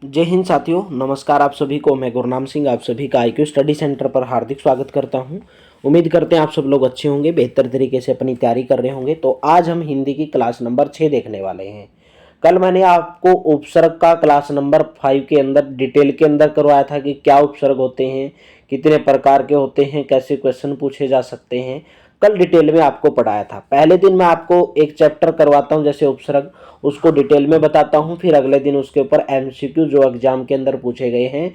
जय हिंद साथियों, नमस्कार। आप सभी को मैं गुरनाम सिंह आप सभी का IQ स्टडी सेंटर पर हार्दिक स्वागत करता हूं। उम्मीद करते हैं आप सब लोग अच्छे होंगे, बेहतर तरीके से अपनी तैयारी कर रहे होंगे। तो आज हम हिंदी की क्लास नंबर 6 देखने वाले हैं। कल मैंने आपको उपसर्ग का क्लास नंबर 5 के अंदर डिटेल के अंदर करवाया था कि क्या उपसर्ग होते हैं, कितने प्रकार के होते हैं, कैसे क्वेश्चन पूछे जा सकते हैं। कल डिटेल में आपको पढ़ाया था। पहले दिन मैं आपको एक चैप्टर करवाता हूं जैसे उपसर्ग, उसको डिटेल में बताता हूं, फिर अगले दिन उसके ऊपर MCQ जो एग्जाम के अंदर पूछे गए हैं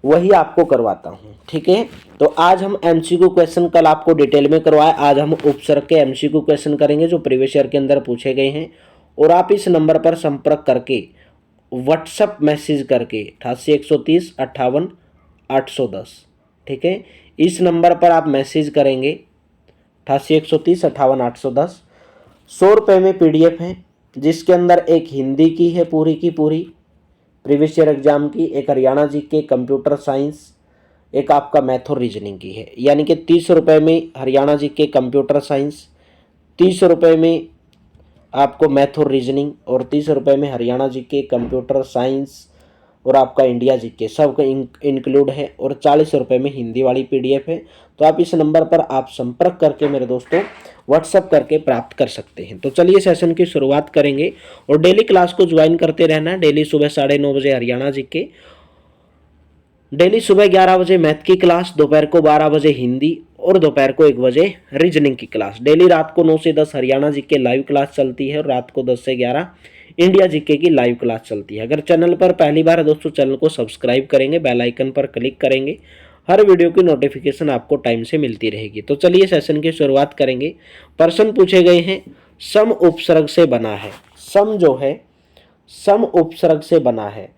वही आपको करवाता हूं। ठीक है, तो आज हम MCQ क्वेश्चन कल आपको डिटेल में करवाए, आज हम उपसर्ग के MCQ क्वेश्चन करेंगे जो प्रीवियस ईयर के अंदर पूछे गए हैं। और आप इस नंबर पर संपर्क करके व्हाट्सएप मैसेज करके 88 130 58 810, ठीक है, इस नंबर पर आप मैसेज करेंगे 88 130 58 810। 100 रुपये में PDF है जिसके अंदर एक हिंदी की है पूरी की पूरी प्रीवियस ईयर एग्जाम की, एक हरियाणा जी के कंप्यूटर साइंस, एक आपका मैथ और रीजनिंग की है। यानी कि 30 रुपये में हरियाणा जी के कंप्यूटर साइंस, 30 रुपये में आपको मैथ और रीजनिंग, और 30 रुपये में हरियाणा जी के कंप्यूटर साइंस और आपका इंडिया जी के सब इंक्लूड है, और 40 रुपये में हिंदी वाली PDF है। तो आप इस नंबर पर आप संपर्क करके मेरे दोस्तों व्हाट्सअप करके प्राप्त कर सकते हैं। तो चलिए सेशन की शुरुआत करेंगे और डेली क्लास को ज्वाइन करते रहना। डेली सुबह 9:30 बजे हरियाणा जी के, डेली सुबह 11 बजे मैथ की क्लास, दोपहर को 12 बजे हिंदी और दोपहर को 1 बजे रीजनिंग की क्लास। डेली रात को 9 से 10 हरियाणा जी के लाइव क्लास चलती है और रात को 10 से 11 इंडिया जीके की लाइव क्लास चलती है। अगर चैनल पर पहली बार है दोस्तों, चैनल को सब्सक्राइब करेंगे, बेल आइकन पर क्लिक करेंगे, हर वीडियो की नोटिफिकेशन आपको टाइम से मिलती रहेगी। तो चलिए सेशन की शुरुआत करेंगे। प्रश्न पूछे गए हैं, सम उपसर्ग से बना है। सम जो है सम उपसर्ग से बना है।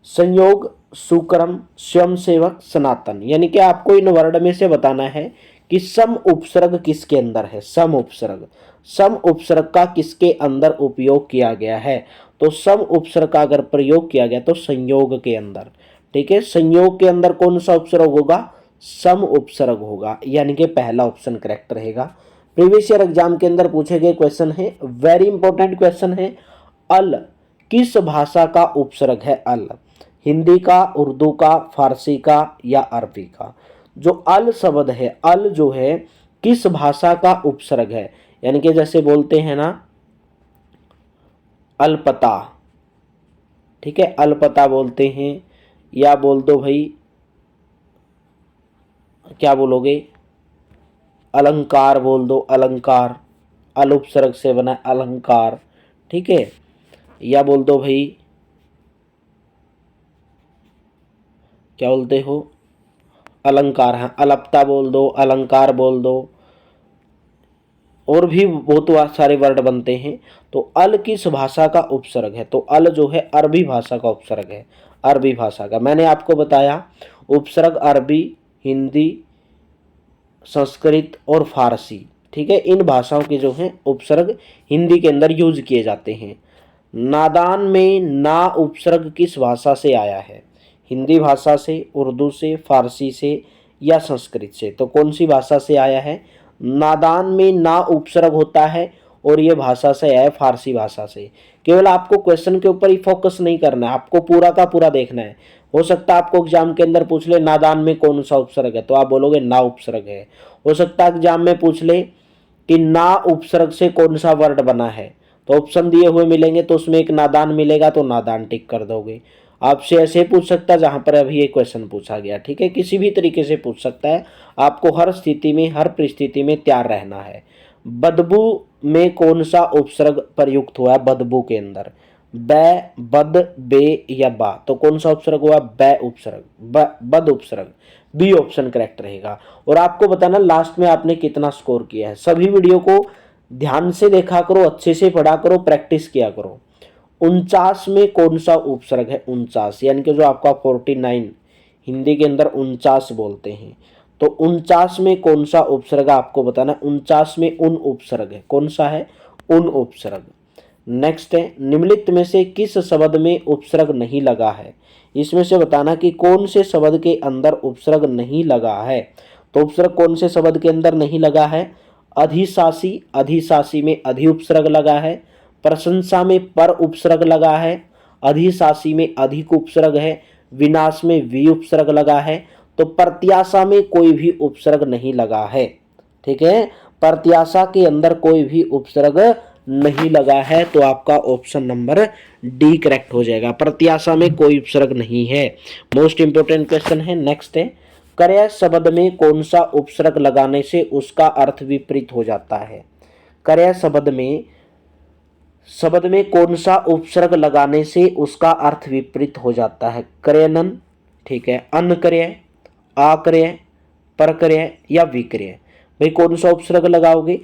संयोग, सुक्रम, स्वयंसेवक, सनातन। यानी कि आपको इन वर्ड में से बताना है कि सम उपसर्ग किसके अंदर है। सम उपसर्ग का किसके अंदर उपयोग किया गया है। तो सम उपसर्ग का अगर प्रयोग किया गया तो संयोग के अंदर। ठीक है, संयोग के अंदर कौन सा उपसर्ग होगा? सम उपसर्ग होगा, यानी कि पहला ऑप्शन करेक्ट रहेगा। प्रीवियस ईयर एग्जाम के अंदर पूछे गए क्वेश्चन है, वेरी इंपॉर्टेंट क्वेश्चन है। अल किस भाषा का उपसर्ग है? अल हिंदी का, उर्दू का, फारसी का या अरबी का? जो अल शब्द है, अल जो है किस भाषा का उपसर्ग है? यानी कि जैसे बोलते हैं ना अलपता, ठीक है, अलपता बोलते हैं, या बोल दो भाई, क्या बोलोगे, अलंकार बोल दो, अलंकार, अल उपसर्ग से बना अलंकार, ठीक है, या बोल दो भाई, क्या बोलते हो, अलंकार है, अलपता बोल दो, अलंकार बोल दो, और भी बहुत सारे वर्ड बनते हैं। तो अल किस भाषा का उपसर्ग है? तो अल जो है अरबी भाषा का उपसर्ग है, अरबी भाषा का। मैंने आपको बताया उपसर्ग अरबी, हिंदी, संस्कृत और फारसी, ठीक है, इन भाषाओं के जो हैं उपसर्ग हिंदी के अंदर यूज किए जाते हैं। नादान में ना उपसर्ग किस भाषा से आया है? हिंदी भाषा से, उर्दू से, फारसी से या संस्कृत से? तो कौन सी भाषा से आया है? नादान में ना उपसर्ग होता है और ये भाषा से आया है, फारसी भाषा से। केवल आपको क्वेश्चन के ऊपर ही फोकस नहीं करना है, आपको पूरा का पूरा देखना है। हो सकता है आपको एग्जाम के अंदर पूछ ले नादान में कौन सा उपसर्ग है, तो आप बोलोगे ना उपसर्ग है। हो सकता है एग्जाम में पूछ ले कि ना उपसर्ग से कौन सा वर्ड बना है, तो ऑप्शन दिए हुए मिलेंगे तो उसमें एक नादान मिलेगा तो नादान टिक कर दोगे। आपसे ऐसे पूछ सकता है जहां पर अभी ये क्वेश्चन पूछा गया, ठीक है, किसी भी तरीके से पूछ सकता है। आपको हर स्थिति में, हर परिस्थिति में तैयार रहना है। बदबू में कौन सा उपसर्ग प्रयुक्त हुआ है? बदबू के अंदर बै, बद, बे या बा? तो कौन सा उपसर्ग हुआ? बै उपसर्ग, बद उपसर्ग। बी ऑप्शन करेक्ट रहेगा। और आपको बताना लास्ट में आपने कितना स्कोर किया है। सभी वीडियो को ध्यान से देखा करो, अच्छे से पढ़ा करो, प्रैक्टिस किया करो। 49 में कौन सा उपसर्ग है? 49, यानी कि जो आपका 49 हिंदी के अंदर 49 बोलते हैं, तो 49 में कौन सा उपसर्ग आपको बताना। 49 में उन उपसर्ग है, कौन सा है? उन उपसर्ग। नेक्स्ट है, निम्नलिखित में से किस शब्द में उपसर्ग नहीं लगा है? इसमें से बताना कि कौन से शब्द के अंदर उपसर्ग नहीं लगा है। तो उपसर्ग कौन से शब्द के अंदर नहीं लगा है? अधिशासी, अधिशासी में अधि उपसर्ग लगा है। प्रशंसा में पर उपसर्ग लगा है। अधिशासी में अधिक उपसर्ग है, विनाश में वी उपसर्ग लगा है, तो प्रत्याशा में कोई भी उपसर्ग नहीं लगा है। ठीक है, प्रत्याशा के अंदर कोई भी उपसर्ग नहीं लगा है, तो आपका ऑप्शन नंबर डी करेक्ट हो जाएगा। प्रत्याशा में कोई उपसर्ग नहीं है। मोस्ट इंपोर्टेंट क्वेश्चन है। नेक्स्ट है, क्रय शब्द में कौन सा उपसर्ग लगाने से उसका अर्थ विपरीत हो जाता है? क्रय शब्द में कौन सा उपसर्ग लगाने से उसका अर्थ विपरीत हो जाता है? क्रयनन, ठीक है, अनक्रय, आक्रय, परक्रय या विक्रय। भाई कौन सा उपसर्ग लगाओगे?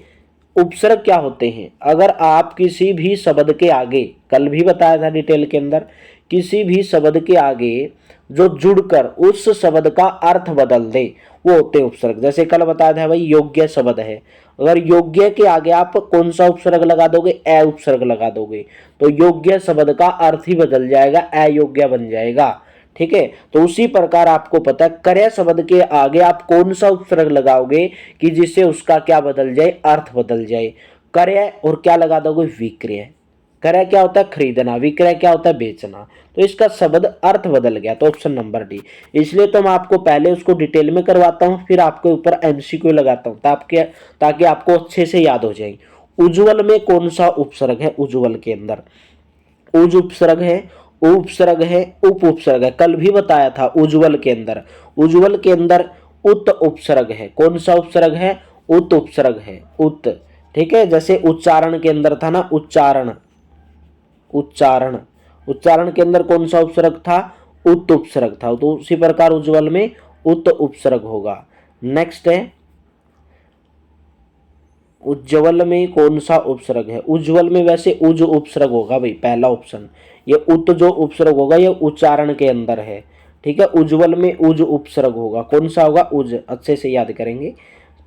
उपसर्ग क्या होते हैं? अगर आप किसी भी शब्द के आगे, कल भी बताया था डिटेल के अंदर, किसी भी शब्द के आगे जो जुड़कर उस शब्द का अर्थ बदल दे, वो होते हैं उपसर्ग। जैसे कल बताया था भाई योग्य शब्द है, अगर योग्य के आगे आप कौन सा उपसर्ग लगा दोगे? अ उपसर्ग लगा दोगे, तो योग्य शब्द का अर्थ ही बदल जाएगा, अयोग्य बन जाएगा। ठीक है, तो उसी प्रकार आपको पता है क्रय शब्द के आगे आप कौन सा उपसर्ग लगाओगे कि जिससे उसका क्या बदल जाए? अर्थ बदल जाए। क्रय और क्या लगा दोगे? विक्रय। क्रय क्या होता है? खरीदना, विक्रय क्या होता है? बेचना। तो इसका शब्द अर्थ बदल गया, तो ऑप्शन नंबर डी। इसलिए तो मैं आपको पहले उसको डिटेल में करवाता हूं, फिर आपके ऊपर एमसीक्यू लगाता हूं ताकि आपको अच्छे से याद हो जाए। उज्ज्वल में कौन सा उपसर्ग है? उज्ज्वल के अंदर उज उपसर्ग है, उपसर्ग है, उप उपसर्ग है। कल भी बताया था उज्ज्वल के अंदर, उज्ज्वल के अंदर उत उपसर्ग है। कौन सा उपसर्ग है? उत उपसर्ग है, उत। ठीक है, जैसे उच्चारण के अंदर था ना, उच्चारण, उच्चारण, उच्चारण के अंदर कौन सा उपसर्ग था? उत उपसर्ग था, तो उसी प्रकार उज्ज्वल में उत उपसर्ग होगा। नेक्स्ट है, उज्ज्वल में कौन सा उपसर्ग है? उज्ज्वल में वैसे उज उपसर्ग होगा भाई, पहला ऑप्शन। ये उत जो उपसर्ग होगा ये उच्चारण के अंदर है। ठीक है, उज्ज्वल में उज उपसर्ग होगा। कौन सा होगा? उज। अच्छे से याद करेंगे।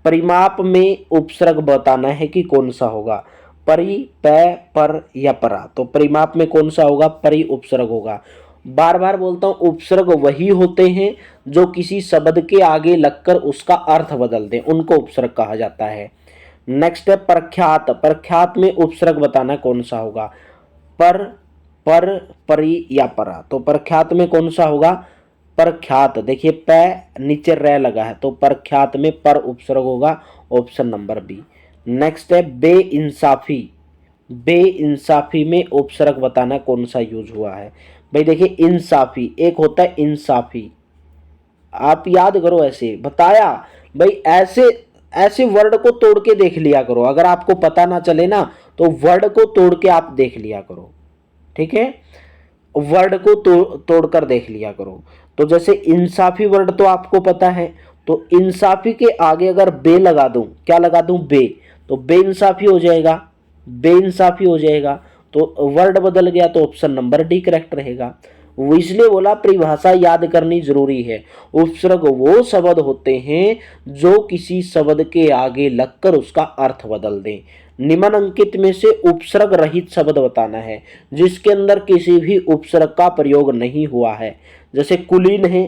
परिमाप में उपसर्ग बताना है कि कौन सा होगा? परि, पै, पर या परा। तो परिमाप में कौन सा होगा? परि उपसर्ग होगा। बार बार बोलता हूं, उपसर्ग वही होते हैं जो किसी शब्द के आगे लगकर उसका अर्थ बदल दें, उनको उपसर्ग कहा जाता है। नेक्स्ट है प्रख्यात। प्रख्यात में उपसर्ग बताना कौन सा होगा? पर, परि या परा। तो प्रख्यात में कौन सा होगा? प्रख्यात। देखिए पै नीचे रै लगा है, तो प्रख्यात में पर उपसर्ग होगा, ऑप्शन नंबर बी। नेक्स्ट है बेइंसाफी। बेइंसाफी में उपसर्ग बताना कौन सा यूज हुआ है? भाई देखिए इंसाफी, एक होता है इंसाफी, आप याद करो, ऐसे बताया भाई। ऐसे ऐसे वर्ड को तोड़ के देख लिया करो, अगर आपको पता ना चले ना तो वर्ड को तोड़ के आप देख लिया करो। ठीक है, वर्ड को तोड़कर देख लिया करो। तो जैसे इंसाफी वर्ड तो आपको पता है, तो इंसाफी के आगे अगर बे लगा दूं, क्या लगा दूं? बे, तो बेइंसाफी हो जाएगा, बेइंसाफी हो जाएगा। तो वर्ड बदल गया, तो ऑप्शन नंबर डी करेक्ट रहेगा। वो इसलिए बोला परिभाषा याद करनी जरूरी है। उपसर्ग वो शब्द होते हैं जो किसी शब्द के आगे लगकर उसका अर्थ बदल दें। निम्नलिखित में से उपसर्ग रहित शब्द बताना है जिसके अंदर किसी भी उपसर्ग का प्रयोग नहीं हुआ है। जैसे कुलीन है,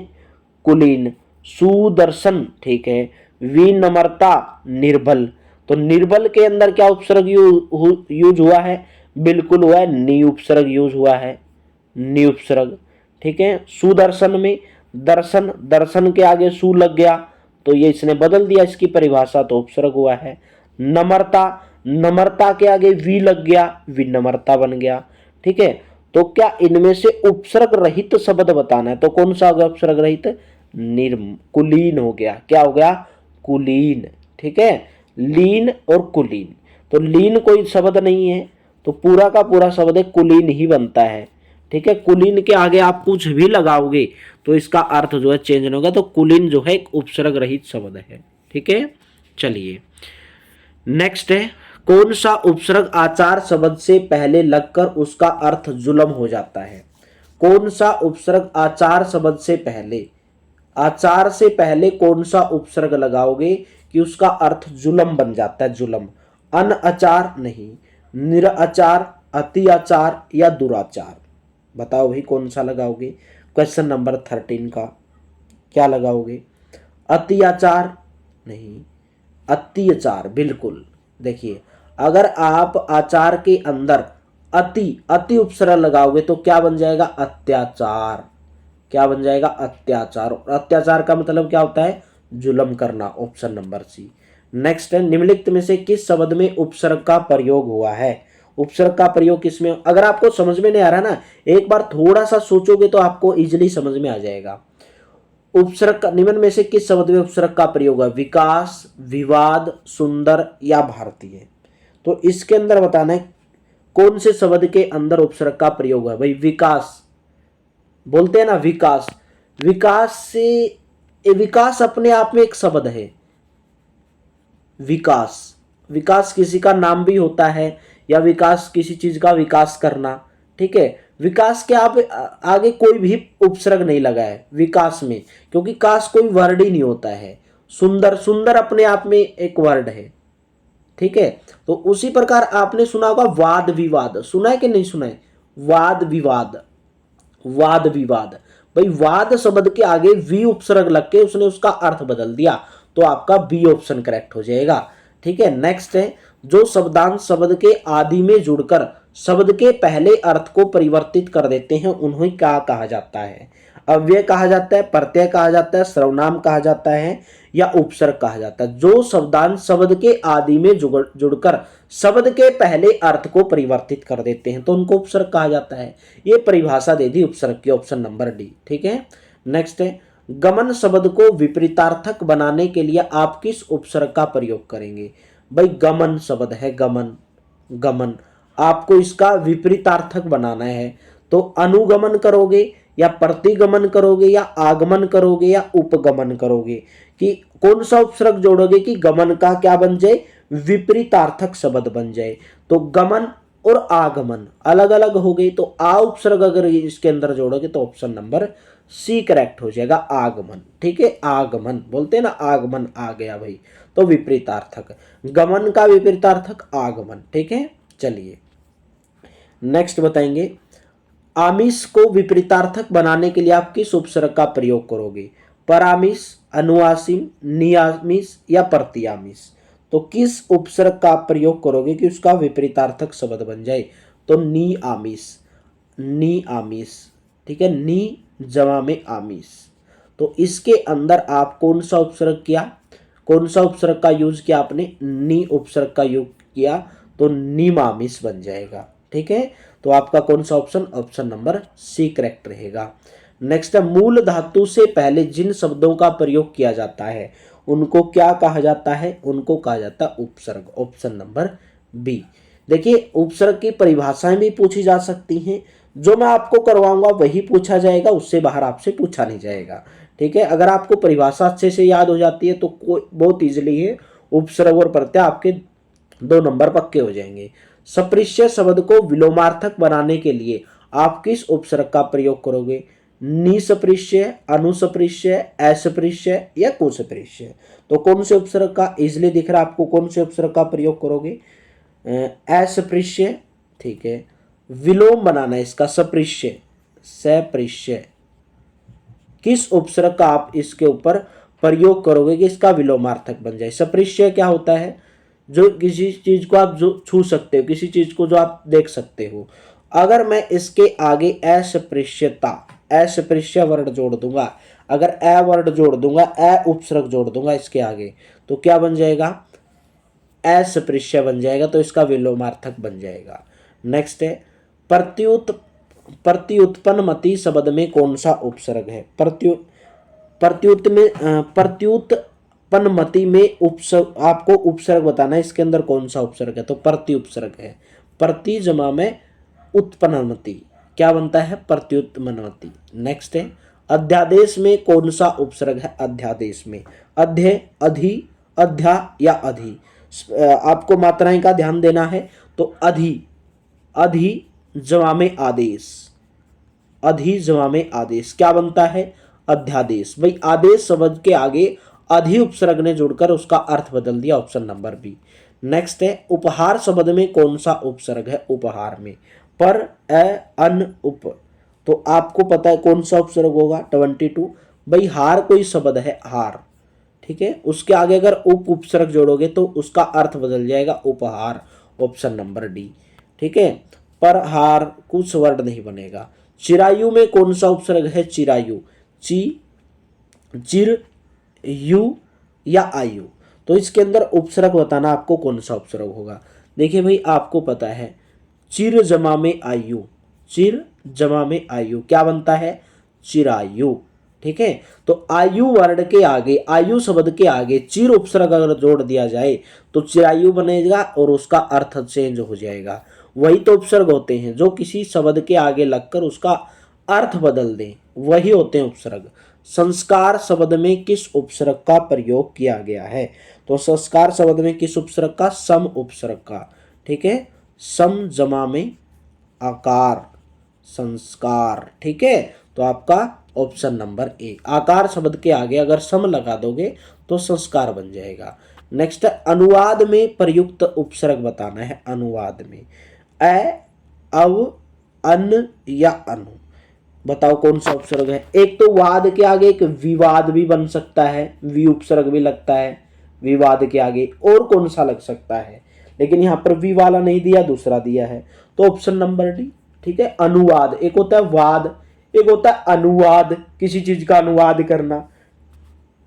कुलीन। सुदर्शन, ठीक है। विनम्रता, निर्बल। तो निर्बल के अंदर क्या उपसर्ग यूज हुआ है? बिल्कुल हुआ है, नी उपसर्ग यूज हुआ है, नी उपसर्ग। ठीक है, सुदर्शन में दर्शन, दर्शन के आगे सु लग गया, तो ये इसने बदल दिया इसकी परिभाषा, तो उपसर्ग हुआ है। नम्रता, नम्रता के आगे वी लग गया, विनम्रता बन गया। ठीक है, तो क्या इनमें से उपसर्ग रहित शब्द बताना है, तो कौन सा होगा उपसर्ग रहित? कुलीन हो गया। क्या हो गया? कुलीन। ठीक है, लीन और कुलीन। तो लीन कोई शब्द नहीं है, तो पूरा का पूरा शब्द है कुलीन ही बनता है। ठीक है, कुलीन के आगे आप कुछ भी लगाओगे तो इसका अर्थ जो है चेंज नहीं होगा, तो कुलीन जो है एक उपसर्ग रहित शब्द है। ठीक है, चलिए नेक्स्ट है, कौन सा उपसर्ग आचार शब्द से पहले लगकर उसका अर्थ जुलम हो जाता है? कौन सा उपसर्ग आचार शब्द से पहले, आचार से पहले कौन सा उपसर्ग लगाओगे कि उसका अर्थ जुलम बन जाता है? जुलम। अनआचार नहीं, निराचार, अति आचार या दुराचार। बताओ भाई कौन सा लगाओगे? क्वेश्चन नंबर 13 का क्या लगाओगे? अत्याचार नहीं, अत्याचार बिल्कुल। देखिए अगर आप आचार के अंदर अति, अति उपसर्ग लगाओगे तो क्या बन जाएगा? अत्याचार। क्या बन जाएगा? अत्याचार। और अत्याचार का मतलब क्या होता है? जुल्म करना। ऑप्शन नंबर सी। नेक्स्ट है, निम्नलिखित में से किस शब्द में उपसर्ग का प्रयोग हुआ है? उपसर्ग का प्रयोग किसमें? अगर आपको समझ में नहीं आ रहा ना, एक बार थोड़ा सा सोचोगे तो आपको इजीली समझ में आ जाएगा। उपसर्ग का, निम्न में से किस शब्द में उपसर्ग का प्रयोग है? विकास, विवाद, सुंदर या भारतीय। तो इसके अंदर बताना है कौन से शब्द के अंदर उपसर्ग का प्रयोग है। भाई विकास बोलते हैं ना, विकास। विकास से, विकास अपने आप में एक शब्द है। विकास, विकास किसी का नाम भी होता है, या विकास किसी चीज का विकास करना। ठीक है, विकास के आप आगे कोई भी उपसर्ग नहीं लगा है विकास में, क्योंकि कास कोई वर्ड ही नहीं होता है। सुंदर, सुंदर अपने आप में एक वर्ड है। ठीक है, तो उसी प्रकार आपने सुना होगा वाद विवाद, सुना है कि नहीं सुना है? वाद विवाद, वाद विवाद। भाई वाद शब्द के आगे वी उपसर्ग लग के उसने उसका अर्थ बदल दिया, तो आपका बी ऑप्शन करेक्ट हो जाएगा। ठीक है, नेक्स्ट है, जो शब्दांश शब्द के आदि में जुड़कर शब्द के पहले अर्थ को परिवर्तित कर देते हैं उन्हें क्या कहा जाता है? अव्यय कहा जाता है, प्रत्यय कहा जाता है, सर्वनाम कहा जाता है, या उपसर्ग कहा जाता है? जो शब्दांश शब्द के आदि में जुड़कर शब्द के पहले अर्थ को परिवर्तित कर देते हैं तो उनको उपसर्ग कहा जाता है। ये परिभाषा दे दी उपसर्ग की, ऑप्शन नंबर डी। ठीक है, नेक्स्ट है, गमन शब्द को विपरीतार्थक बनाने के लिए आप किस उपसर्ग का प्रयोग करेंगे? भाई गमन शब्द है, गमन, गमन, आपको इसका विपरीतार्थक बनाना है तो अनुगमन करोगे, या प्रतिगमन करोगे, या आगमन करोगे, या उपगमन करोगे? कि कौन सा उपसर्ग जोड़ोगे कि गमन का क्या बन जाए? विपरीतार्थक शब्द बन जाए। तो गमन और आगमन अलग अलग हो गई, तो आ उपसर्ग अगर इसके अंदर जोड़ोगे तो ऑप्शन नंबर सी करेक्ट हो जाएगा, आगमन। ठीक है, आगमन बोलते हैं ना, आगमन आ गया भाई, तो विपरीतार्थक, गमन का विपरीतार्थक आगमन। ठीक है, चलिए नेक्स्ट बताएंगे, आमिष को विपरीतार्थक बनाने के लिए आप किस उपसर्ग का प्रयोग करोगे? परामिष, अनुआसिम, नियामिष या प्रतियामिष? तो किस उपसर्ग का आप प्रयोग करोगे कि उसका विपरीतार्थक शब्द बन जाए? तो नी आमिष, नी आमिष। ठीक है, नी जमा में आमिष। तो इसके अंदर आप कौन सा उपसर्ग किया, कौन सा उपसर्ग का यूज किया आपने? नी उपसर्ग का यूज किया, तो नीमामिष बन जाएगा। ठीक है, तो आपका कौन सा option? Option number C correct रहेगा। नेक्स्ट है, मूल धातु से पहले जिन शब्दों का प्रयोग किया जाता है उनको क्या कहा जाता है? उनको कहा जाता है उपसर्ग, ऑप्शन नंबर बी। देखिए उपसर्ग की परिभाषाएं भी पूछी जा सकती हैं, जो मैं आपको करवाऊंगा वही पूछा जाएगा, उससे बाहर आपसे पूछा नहीं जाएगा। ठीक है, अगर आपको परिभाषा अच्छे से याद हो जाती है तो कोई बहुत इजीली है, उपसर्ग और प्रत्यय आपके 2 नंबर पक्के हो जाएंगे। सप्रिश्य शब्द को विलोमार्थक बनाने के लिए आप किस उपसर्ग का प्रयोग करोगे? निसप्रिश्य, अनुसप्रिश्य, असप्रिश्य या कुसप्रिश्य? तो कौन से उपसर्ग का इजिली दिख रहा है आपको, कौन से उपसर्ग का प्रयोग करोगे? असप्रिश्य। ठीक है, विलोम बनाना है इसका, सप्रिश्य, सप्रिश्य। किस उपसर्ग का आप इसके ऊपर प्रयोग करोगे कि इसका विलोमार्थक बन जाए? सप्रिश्य क्या होता है? जो किसी चीज को आप जो छू सकते हो, किसी चीज को जो आप देख सकते हो। अगर मैं इसके आगे अस्पृश्यता, अस्पृश्य वर्ड जोड़ दूंगा, अगर अ वर्ड जोड़ दूंगा, अ उपसर्ग जोड़ दूंगा इसके आगे, तो क्या बन जाएगा? अस्पृश्य बन जाएगा, तो इसका विलोमार्थक बन जाएगा। नेक्स्ट है, प्रत्युत्पन्नमति शब्द में कौन सा उपसर्ग है? प्रत्युत्पन्नमति में उपसर्ग, आपको उपसर्ग बताना है इसके अंदर कौन सा उपसर्ग है, तो प्रति उपसर्ग है। प्रति जमा में उत्पन्नमति, क्या बनता है? प्रत्युत्पन्नमति। नेक्स्ट है, अध्यादेश में कौन सा उपसर्ग है? अध्यादेश में अध्य, अधि, अध्या या अधि? आपको मात्राएं का ध्यान देना है, तो अधि, अधि जमा में आदेश, अधि जमा में आदेश क्या बनता है? अध्यादेश। भाई आदेश शब्द के आगे अधि उपसर्ग ने जुड़कर उसका अर्थ बदल दिया, ऑप्शन नंबर बी। नेक्स्ट है, उपहार शब्द में कौन सा उपसर्ग है? उपहार में पर, अ, अन, उप। तो आपको पता है कौन सा उपसर्ग होगा? 22। भाई हार कोई शब्द है, हार। ठीक है, उसके आगे अगर उप उपसर्ग जोड़ोगे तो उसका अर्थ बदल जाएगा, उपहार, ऑप्शन नंबर डी। ठीक है, पर हार कुछ वर्ड नहीं बनेगा। चिरायु में कौन सा उपसर्ग है? चिरायु, ची, चिर, यू या आयु। तो इसके अंदर उपसर्ग बताना आपको कौन सा उपसर्ग होगा। देखिए भाई, आपको पता है चिर जमा में आयु, चिर जमा में आयु क्या बनता है? चिरायु। ठीक है, तो आयु वर्ड के आगे, आयु शब्द के आगे चिर उपसर्ग अगर जोड़ दिया जाए तो चिरायु बनेगा और उसका अर्थ चेंज हो जाएगा। वही तो उपसर्ग होते हैं जो किसी शब्द के आगे लगकर उसका अर्थ बदल दें, वही होते हैं उपसर्ग। संस्कार शब्द में किस उपसर्ग का प्रयोग किया गया है? तो संस्कार शब्द में किस उपसर्ग का? सम उपसर्ग का। ठीक है, सम जमा में आकार, संस्कार। ठीक है, तो आपका ऑप्शन नंबर ए, आकार शब्द के आगे अगर सम लगा दोगे तो संस्कार बन जाएगा। नेक्स्ट, अनुवाद में प्रयुक्त उपसर्ग बताना है। अनुवाद में अ, अव, अन या अनु, बताओ कौन सा उपसर्ग है? एक तो वाद के आगे एक विवाद भी बन सकता है, वि उपसर्ग भी लगता है विवाद के आगे। और कौन सा लग सकता है? लेकिन यहाँ पर वी वाला नहीं दिया, दूसरा दिया है, तो ऑप्शन नंबर डी। ठीक है, अनुवाद, एक होता है वाद, एक होता है अनुवाद, किसी चीज का अनुवाद करना।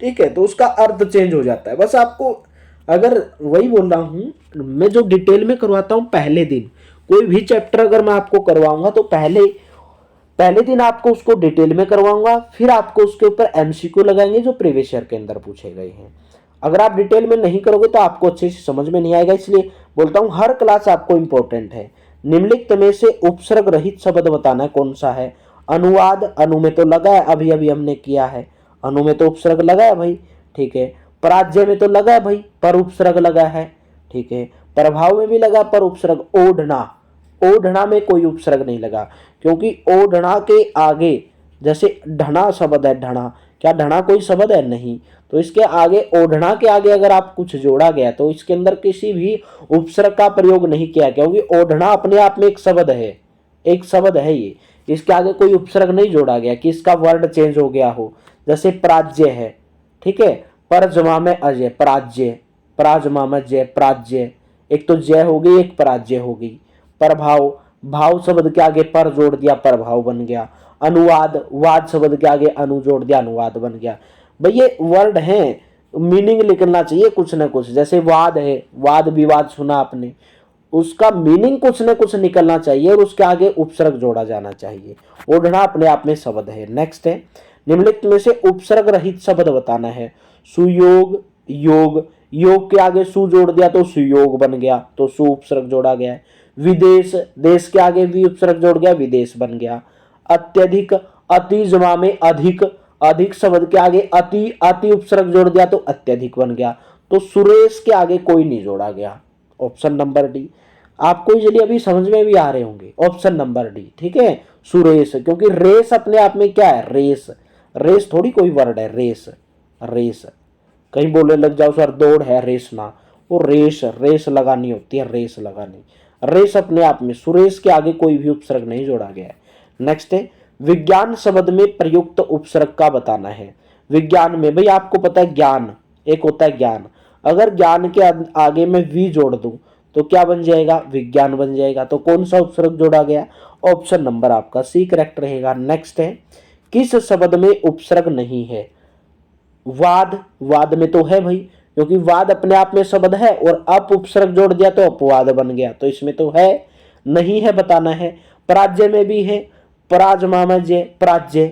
ठीक है, तो उसका अर्थ चेंज हो जाता है। बस आपको, अगर वही बोल रहा हूं मैं, जो डिटेल में करवाता हूं पहले दिन, कोई भी चैप्टर अगर मैं आपको करवाऊंगा तो पहले दिन आपको उसको डिटेल में करवाऊंगा, फिर आपको उसके ऊपर एमसीक्यू लगाएंगे जो प्रीवियस ईयर के अंदर पूछे गए हैं। अगर आप डिटेल में नहीं करोगे तो आपको अच्छे से समझ में नहीं आएगा, इसलिए बोलता हूं हर क्लास आपको इंपॉर्टेंट है। निम्नलिखित में से उपसर्ग रहित शब्द बताना है कौन सा है? अनुवाद, अनु में तो लगा है, अभी अभी हमने किया है, अनु में तो उपसर्ग लगा है भाई। ठीक है, पराजय में तो लगा है भाई, पर उपसर्ग लगा है। ठीक है, प्रभाव में भी लगा पर उपसर्ग। ओढ़ना, ओढ़ना में कोई उपसर्ग नहीं लगा, क्योंकि ओढ़ना के आगे, जैसे ढना शब्द है, ढना, क्या ढना कोई शब्द है? नहीं, तो इसके आगे, ओढ़ना के आगे अगर आप कुछ जोड़ा गया तो इसके अंदर किसी भी उपसर्ग का प्रयोग नहीं किया, क्योंकि ओढ़ना अपने आप में एक शब्द है, एक शब्द है ये, इसके आगे कोई उपसर्ग नहीं जोड़ा गया कि इसका वर्ड चेंज हो गया हो। जैसे प्राज्य है, ठीक है, पर जमा में अजय, प्राज्य, पराजमा में जय, प्राज्य, एक तो जय हो गई, एक पराजय हो गई। प्रभाव, भाव शब्द के आगे पर जोड़ दिया, प्रभाव बन गया। अनुवाद, वाद शब्द के आगे अनु जोड़ दिया, अनुवाद बन गया। भाई ये वर्ड हैं, मीनिंग लिखना चाहिए कुछ ना कुछ। जैसे वाद है, वाद विवाद सुना आपने, उसका मीनिंग कुछ ना कुछ निकलना चाहिए और उसके आगे उपसर्ग जोड़ा जाना चाहिए। ओढ़ना अपने आप में शब्द है। नेक्स्ट है, निम्नलिखित में से उपसर्ग रहित शब्द बताना है। सुयोग, योग, योग के आगे सु जोड़ दिया तो सुयोग बन गया, तो सु उपसर्ग जोड़ा गया है। विदेश, देश के आगे भी उपसर्ग जोड़ गया, विदेश बन गया। अत्यधिक, अति जमा में अधिक, अधिक शब्द के आगे अति, अति उपसर्ग जोड़ दिया तो अत्यधिक बन गया। तो सुरेश के आगे कोई नहीं जोड़ा गया, ऑप्शन नंबर डी। आपको चलिए अभी समझ में भी आ रहे होंगे, ऑप्शन नंबर डी। ठीक है, सुरेश, क्योंकि रेस अपने आप में क्या है? रेस, रेस थोड़ी कोई वर्ड है, रेस, रेस। कहीं बोलने लग जाओ सर दौड़ है, रेस ना, वो रेस, रेस लगानी होती है, रेस लगानी। रेस अपने आप में, सुरेश के आगे कोई भी उपसर्ग नहीं जोड़ा गया है। नेक्स्ट है, विज्ञान शब्द में प्रयुक्त उपसर्ग का बताना है। विज्ञान में भाई आपको पता है ज्ञान, एक होता है ज्ञान, अगर ज्ञान के आगे मैं वी जोड़ दूं तो क्या बन जाएगा? विज्ञान बन जाएगा। तो कौन सा उपसर्ग जोड़ा गया? ऑप्शन नंबर आपका सी करेक्ट रहेगा। नेक्स्ट है, किस शब्द में उपसर्ग नहीं है? वाद, वाद में तो है भाई, क्योंकि वाद अपने आप में शब्द है और अप उपसर्ग जोड़ दिया तो अपवाद बन गया, तो इसमें तो है नहीं है, बताना है। पराजय में भी है, पराजमा में जय, पराजय।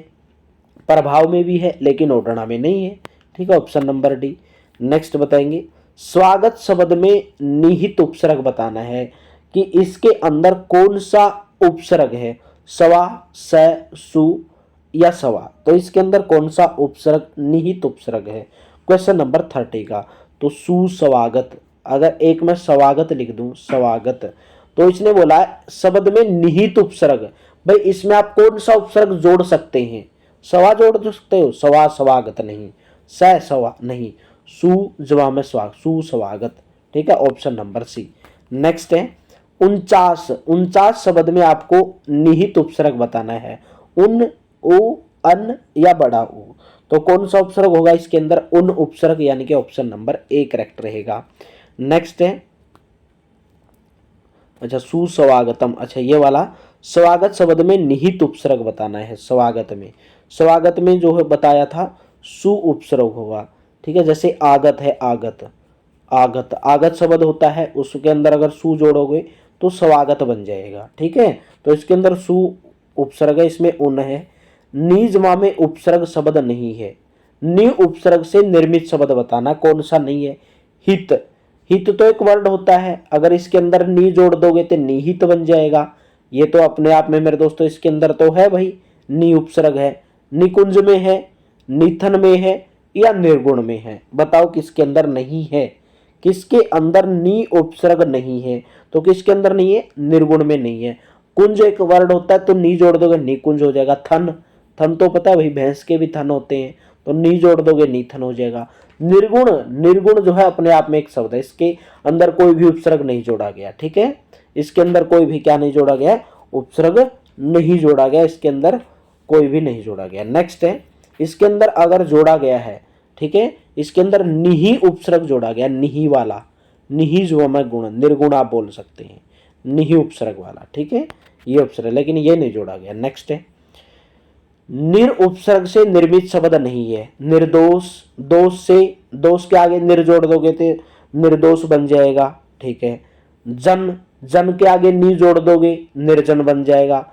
प्रभाव में भी है लेकिन ओढ़ना में नहीं है। ठीक है, ऑप्शन नंबर डी। नेक्स्ट बताएंगे, स्वागत शब्द में निहित उपसर्ग बताना है कि इसके अंदर कौन सा उपसर्ग है। सवा, स, सु या सवा, तो इसके अंदर कौन सा उपसर्ग निहित उपसर्ग है? क्वेश्चन नंबर 30 का। तो सुस्वागत, अगर एक मैं स्वागत लिख दूं, स्वागत, तो इसने बोला है शब्द में निहित उपसर्ग। भाई इसमें आप कौन सा उपसर्ग जोड़ सकते हैं? सवा जोड़ सकते हो, सवा स्वागत नहीं, स सवा नहीं, सु जवा में स्वागत, सुस्वागत। ठीक है, ऑप्शन नंबर सी। नेक्स्ट है 49, 49 शब्द में आपको निहित उपसर्ग बताना है। उन, उ, अन या बड़ा उ, तो कौन सा उपसर्ग होगा इसके अंदर? उन उपसर्ग, यानी कि ऑप्शन नंबर ए करेक्ट रहेगा। नेक्स्ट है अच्छा सुस्वागतम, अच्छा ये वाला स्वागत शब्द में निहित उपसर्ग बताना है। स्वागत में जो है बताया था सु उपसर्ग होगा, ठीक है। जैसे आगत है, आगत शब्द होता है, उसके अंदर अगर सु जोड़ोगे तो स्वागत बन जाएगा, ठीक है। तो इसके अंदर सु उपसर्ग है, इसमें उन है। निजमा में उपसर्ग शब्द नहीं है। नि उपसर्ग से निर्मित शब्द बताना, कौन सा नहीं है। हित, हित तो एक वर्ड होता है, अगर इसके अंदर नी जोड़ दोगे तो निहित बन जाएगा। ये तो अपने आप में मेरे दोस्तों इसके अंदर तो है भाई, नी उपसर्ग है। निकुंज में है, निथन में है या निर्गुण में है, बताओ किसके अंदर नहीं है। किसके अंदर नी उपसर्ग नहीं है, तो किसके अंदर नहीं है, निर्गुण में नहीं है। कुंज एक वर्ड होता है, तो नी जोड़ दोगे निकुंज हो जाएगा। थन, थन तो पता है भाई भैंस के भी थन होते हैं, तो नी जोड़ दोगे निथन हो जाएगा। निर्गुण, निर्गुण जो है अपने आप में एक शब्द है, इसके अंदर कोई भी उपसर्ग नहीं जोड़ा गया, ठीक है। इसके अंदर कोई भी क्या नहीं जोड़ा गया, उपसर्ग नहीं जोड़ा गया, इसके अंदर कोई भी नहीं जोड़ा गया। नेक्स्ट है, इसके अंदर अगर जोड़ा गया है, ठीक है, इसके अंदर निही उपसर्ग जोड़ा गया, निही वाला, निही जो हमें गुण निर्गुण आप बोल सकते हैं, निही उपसर्ग वाला, ठीक है, ये उपसर्ग, लेकिन ये नहीं जोड़ा गया। नेक्स्ट है, निर उपसर्ग से निर्मित शब्द नहीं है। निर्दोष, दोष से, दोष के आगे निर जोड़ दोगे तो निर्दोष बन जाएगा, ठीक है। जन, जन के आगे नी जोड़ दोगे निर्जन बन जाएगा।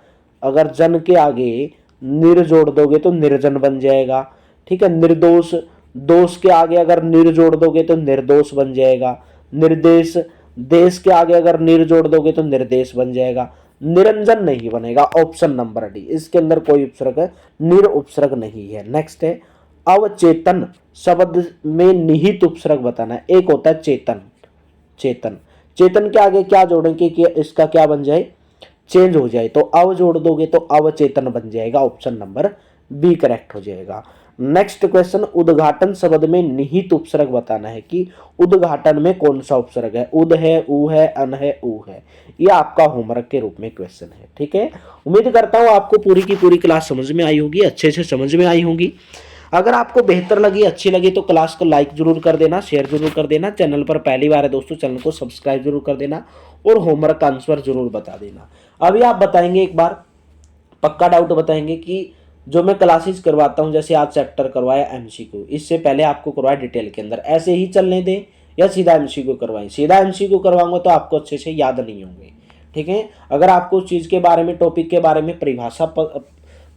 अगर जन के आगे निर जोड़ दोगे तो निर्जन बन जाएगा, ठीक है। निर्दोष, दोष के आगे अगर निर जोड़ दोगे तो निर्दोष बन जाएगा। निर्देश, देश के आगे अगर निर जोड़ दोगे तो निर्देश बन जाएगा। निरंजन नहीं बनेगा, ऑप्शन नंबर डी, इसके अंदर कोई उपसर्ग निर उपसर्ग नहीं है। नेक्स्ट है, अवचेतन शब्द में निहित उपसर्ग बताना है। एक होता है चेतन, चेतन, चेतन के आगे क्या जोड़ेंगे कि इसका क्या बन जाए, चेंज हो जाए, तो अव जोड़ दोगे तो अवचेतन बन जाएगा, ऑप्शन नंबर बी करेक्ट हो जाएगा। नेक्स्ट क्वेश्चन, उद्घाटन शब्द में निहित उपसर्ग बताना है कि उद्घाटन में कौन सा उपसर्ग है। उद है, उ है, अन है, उ है। ये आपका होमवर्क के रूप में क्वेश्चन है, ठीक है। उम्मीद करता हूं आपको पूरी की पूरी क्लास समझ में आई होगी, अच्छे से समझ में आई होगी। अगर आपको बेहतर लगी, अच्छी लगी तो क्लास को लाइक जरूर कर देना, शेयर जरूर कर देना। चैनल पर पहली बार है दोस्तों, चैनल को सब्सक्राइब जरूर कर देना और होमवर्क का आंसर जरूर बता देना। अभी आप बताएंगे, एक बार पक्का डाउट बताएंगे कि जो मैं क्लासेस करवाता हूं, जैसे आज चैप्टर करवाया एमसीक्यू, इससे पहले आपको करवाया डिटेल के अंदर, ऐसे ही चलने दें या सीधा एमसीक्यू करवाएं। सीधा एमसीक्यू करवाऊंगा तो आपको अच्छे से याद नहीं होंगे, ठीक है। अगर आपको उस चीज़ के बारे में, टॉपिक के बारे में परिभाषा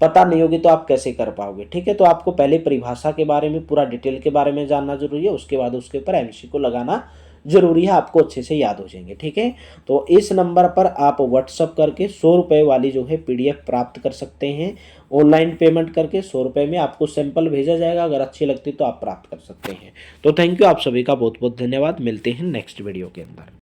पता नहीं होगी तो आप कैसे कर पाओगे, ठीक है। तो आपको पहले परिभाषा के बारे में, पूरा डिटेल के बारे में जानना जरूरी है, उसके बाद उसके ऊपर एमसीक्यू लगाना जरूरी है, आपको अच्छे से याद हो जाएंगे, ठीक है। तो इस नंबर पर आप व्हाट्सअप करके 100 रुपये वाली जो है पीडीएफ प्राप्त कर सकते हैं। ऑनलाइन पेमेंट करके 100 रुपये में आपको सैंपल भेजा जाएगा, अगर अच्छी लगती तो आप प्राप्त कर सकते हैं। तो थैंक यू, आप सभी का बहुत बहुत धन्यवाद। मिलते हैं नेक्स्ट वीडियो के अंदर।